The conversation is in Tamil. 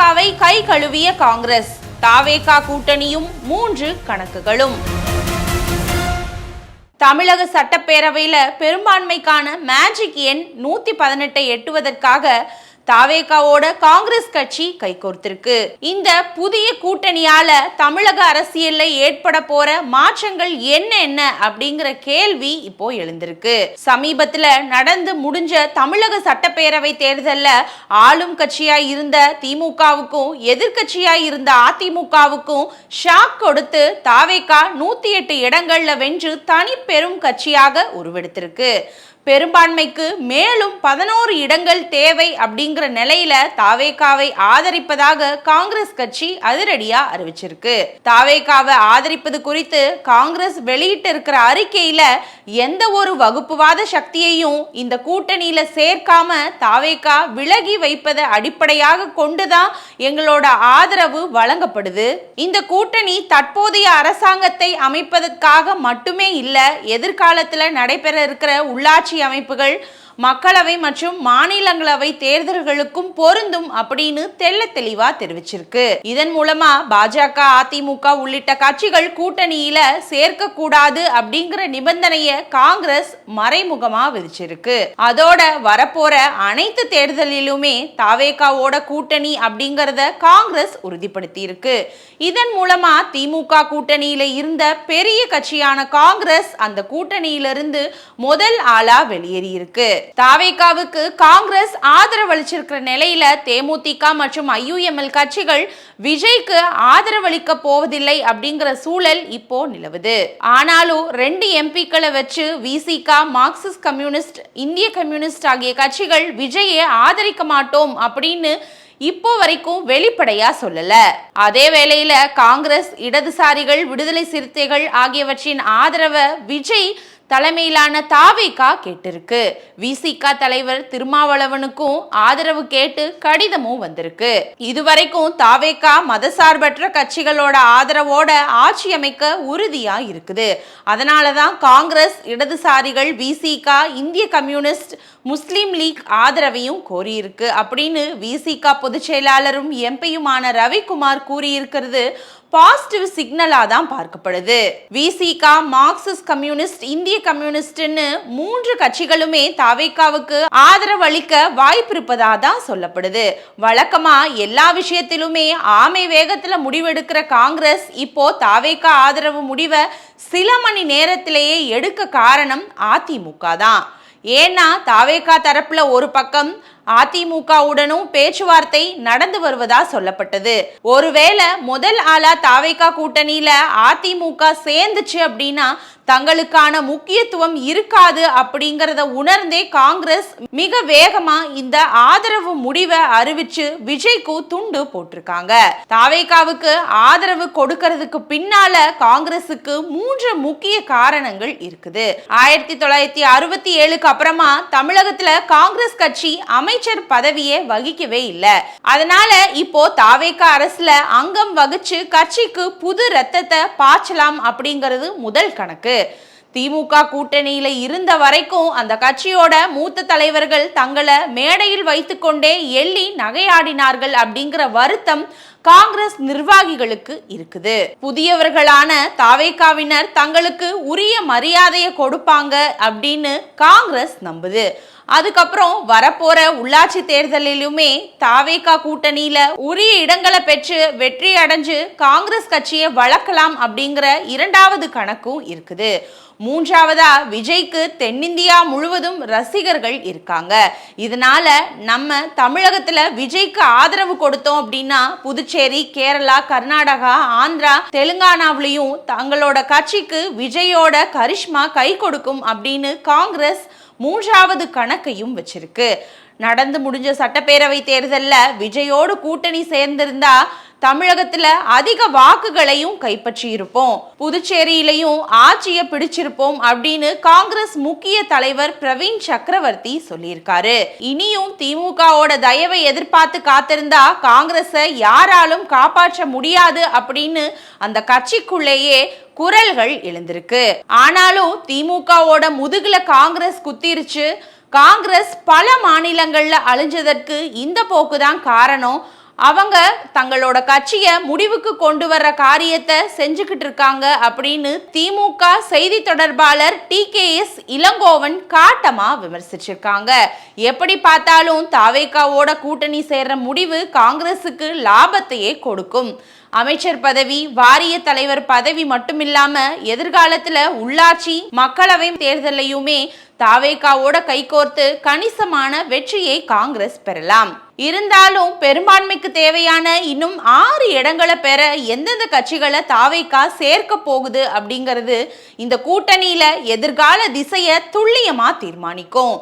திமுகவை கை கழுவிய காங்கிரஸ், தாவேகா கூட்டணியும் 3 கணக்குகளும். தமிழக சட்டப்பேரவையில பெரும்பான்மைக்கான மேஜிக் எண் 118 எட்டுவதற்காக தாவேகாவோட காங்கிரஸ் கட்சி கைகோர்த்திருக்கு. இந்த புதிய கூட்டணியால தமிழக அரசியல்ல ஏற்பட போற மாற்றங்கள் என்ன அப்படிங்கிற கேள்வி இப்போ எழுந்திருக்கு. சமீபத்துல நடந்து முடிஞ்ச தமிழக சட்டப்பேரவை தேர்தல்ல ஆளும் கட்சியா இருந்த திமுகவுக்கும் எதிர்கட்சியா இருந்த அதிமுகவுக்கும் ஷாக் கொடுத்து தாவேகா 108 இடங்கள்ல வென்று தனி பெரும் கட்சியாக உருவெடுத்திருக்கு. பெரும்பான்மைக்கு மேலும் 11 இடங்கள் தேவை அப்படிங்கிற நிலையில தாவேகாவை ஆதரிப்பதாக காங்கிரஸ் கட்சி அதிரடியா அறிவிச்சிருக்கு. தாவேகாவை ஆதரிப்பது குறித்து காங்கிரஸ் வெளியிட்டு இருக்கிற அறிக்கையில எந்த ஒரு வகுப்புவாத சக்தியையும் இந்த கூட்டணியில சேர்க்காம தாவேகா விலகி வைப்பதை அடிப்படையாக கொண்டுதான் எங்களோட ஆதரவு வழங்கப்படுது. இந்த கூட்டணி தற்போதைய அரசாங்கத்தை அமைப்பதற்காக மட்டுமே இல்ல, எதிர்காலத்துல நடைபெற இருக்கிற உள்ளாட்சி அமைப்புகள், மக்களவை மற்றும் மாநிலங்களவை தேர்தல்களுக்கும் பொருந்தும் அப்படின்னு தெள்ள தெளிவா தெரிவிச்சிருக்கு. இதன் மூலமா பாஜக, அதிமுக உள்ளிட்ட கட்சிகள் கூட்டணியில சேர்க்க கூடாது அப்படிங்கிற நிபந்தனையை காங்கிரஸ் மறைமுகமா விதிச்சிருக்கு. அதோட வரப்போற அனைத்து தேர்தலிலுமே தாவேகாவோட கூட்டணி அப்படிங்கறத காங்கிரஸ் உறுதிப்படுத்தி இருக்கு. இதன் மூலமா திமுக கூட்டணியில இருந்த பெரிய கட்சியான காங்கிரஸ் அந்த கூட்டணியிலிருந்து முதல் ஆளா வெளியேறி இருக்கு. தாவேகாவுக்கு காங்கிரஸ் ஆதரவளிச்சிருக்கிற நிலையில தேமுதிக மற்றும் IUML கட்சிகள் விஜய்க்கு ஆதரவளிக்க போவதில்லை அப்படிங்கிற சூழல் இப்போ நிலவுது. ஆனாலும் 2 எம்பிக்களை வச்சு விசிக, மார்க்சிஸ்ட் கம்யூனிஸ்ட், இந்திய கம்யூனிஸ்ட் ஆகிய கட்சிகள் விஜயை ஆதரிக்க மாட்டோம் அப்படின்னு இப்போ வரைக்கும் வெளிப்படையா சொல்லல. அதே வேளையில காங்கிரஸ், இடதுசாரிகள், விடுதலை சிறுத்தைகள் ஆகியவற்றின் ஆதரவை விஜய் தலைமையிலான தாவேகா கேட்டிருக்கு. விசிக தலைவர் திருமாவளவனுக்கும் ஆதரவு கேட்டு கடிதமும் வந்திருக்கு. இதுவரைக்கும் தாவேகா மதசார்பற்ற கட்சிகளோட ஆதரவோட ஆட்சி அமைக்க உறுதியா இருக்குது. அதனாலதான் காங்கிரஸ், இடதுசாரிகள், விசிக, இந்திய கம்யூனிஸ்ட், முஸ்லிம் லீக் ஆதரவையும் கோரியிருக்கு அப்படின்னு விசிக பொதுச் செயலாளரும் எம்பியுமான ரவிக்குமார் கூறியிருக்கிறது பாசிட்டிவ் சிக்னலா தான் பார்க்கப்படுது. விசிக, மார்க்சிஸ்ட் கம்யூனிஸ்ட், இந்திய கம்யூனிஸ்ட்னு 3 கட்சிகளுமே தாவேகாவுக்கு ஆதரவு அளிக்க வாய்ப்பு இருப்பதா தான் சொல்லப்படுது. வழக்கமா எல்லா விஷயத்திலுமே ஆமை வேகத்துல முடிவெடுக்கிற காங்கிரஸ் இப்போ தாவேகா ஆதரவு முடிவை சில மணி நேரத்திலேயே எடுக்க காரணம் அதிமுக தான். ஏன்னா தாவேகா தரப்புல ஒரு பக்கம் அதிமுகவுடனும் பேச்சுவார்த்தை நடந்து வருவதா சொல்லப்பட்டது. ஒருவேளை முதல் ஆளா தாவேகா கூட்டணியில அதிமுக சேர்ந்துச்சு அப்படின்னா தங்களுக்கான முக்கியத்துவம் இருக்காது அப்படிங்கறத உணர்ந்தே காங்கிரஸ் மிக வேகமா இந்த ஆதரவு முடிவை அறிவிச்சு விஜய்க்கு துண்டு போட்டிருக்காங்க. தாவேகாவுக்கு ஆதரவு கொடுக்கிறதுக்கு பின்னால காங்கிரசுக்கு 3 முக்கிய காரணங்கள் இருக்குது. 1967க்கு அப்புறமா தமிழகத்துல காங்கிரஸ் கட்சி அமைச்சர் பதவியை வகிக்கவே இல்லை. அதனால இப்போ தாவேகா அரசுல அங்கம் வகிச்சு கட்சிக்கு புது ரத்தத்தை பாய்ச்சலாம் அப்படிங்கிறது முதல் கணக்கு. திமுக கூட்டணியில இருந்த வரைக்கும் அந்த கட்சியோட மூத்த தலைவர்கள் தங்களை மேடையில் வைத்துக்கொண்டே எள்ளி நகையாடினார்கள் அப்படிங்கிற வருத்தம் காங்கிரஸ் நிர்வாகிகளுக்கு இருக்குது. புதியவர்களான தாவேகாவினர் தங்களுக்கு உரிய மரியாதையை கொடுப்பாங்க அப்படின்னு காங்கிரஸ் நம்புது. அதுக்கப்புறம் வரப்போற உள்ளாட்சி தேர்தலிலுமே தாவேகா கூட்டணியில உரிய இடங்களை பெற்று வெற்றி அடைஞ்சு காங்கிரஸ் கட்சியை வளர்க்கலாம் அப்படிங்கிற 2வது கணக்கும் இருக்குது. 3வதா விஜய்க்கு தென்னிந்தியா முழுவதும் ரசிகர்கள் இருக்காங்க. இதனால நம்ம தமிழகத்துல விஜய்க்கு ஆதரவு கொடுத்தோம் அப்படின்னா புதுச்சேரி, கேரளா, கர்நாடகா, ஆந்திரா, தெலுங்கானாவிலையும் தங்களோட கட்சிக்கு விஜயோட கரிஷ்மா கை கொடுக்கும் அப்படின்னு காங்கிரஸ் 3வது கணக்கையும் வச்சிருக்கு. நடந்து முடிஞ்ச சட்டப்பேரவை தேர்தல்ல விஜயோடு கூட்டணி சேர்ந்திருந்தா தமிழகத்துல அதிக வாக்குகளையும் கைப்பற்றி இருப்போம், புதுச்சேரியிலையும் ஆட்சியை பிடிச்சிருப்போம் அப்படின்னு காங்கிரஸ் முக்கிய தலைவர் பிரவீன் சக்கரவர்த்தி சொல்லியிருக்காரு. இனியும் திமுகவோட தயவை எதிர்பார்த்து காத்திருந்தா காங்கிரஸை யாராலும் காப்பாற்ற முடியாது அப்படின்னு அந்த கட்சிக்குள்ளேயே குரல்கள் எழுந்திருக்கு. ஆனாலும் திமுகவோட முதுகுல காங்கிரஸ் குத்திருச்சு. காங்கிரஸ் பல மாநிலங்கள்ல அழிஞ்சதற்கு இந்த போக்குதான் காரணம். அவங்க தங்களோட கட்சியை முடிவுக்கு கொண்டு வர்ற காரியத்தை செஞ்சுக்கிட்டு இருக்காங்க அப்படின்னு திமுக செய்தி தொடர்பாளர் TKS இளங்கோவன் காட்டமா விமர்சிச்சிருக்காங்க. எப்படி பார்த்தாலும் தாவேகாவோட கூட்டணி சேர்ற முடிவு காங்கிரசுக்கு லாபத்தையே கொடுக்கும். அமைச்சர் பதவி, வாரிய தலைவர் பதவி மட்டுமில்லாம எதிர்காலத்துல உள்ளாட்சி மக்களவை தேர்தலையுமே தாவேகாவோட கைகோர்த்து கணிசமான வெற்றியை காங்கிரஸ் பெறலாம். இருந்தாலும் பெரும்பான்மைக்கு தேவையான இன்னும் 6 இடங்களை பெற எந்தெந்த கட்சிகளை தாவேகா சேர்க்க போகுது அப்படிங்கிறது இந்த கூட்டணியில எதிர்கால திசையை துல்லியமா தீர்மானிக்கும்.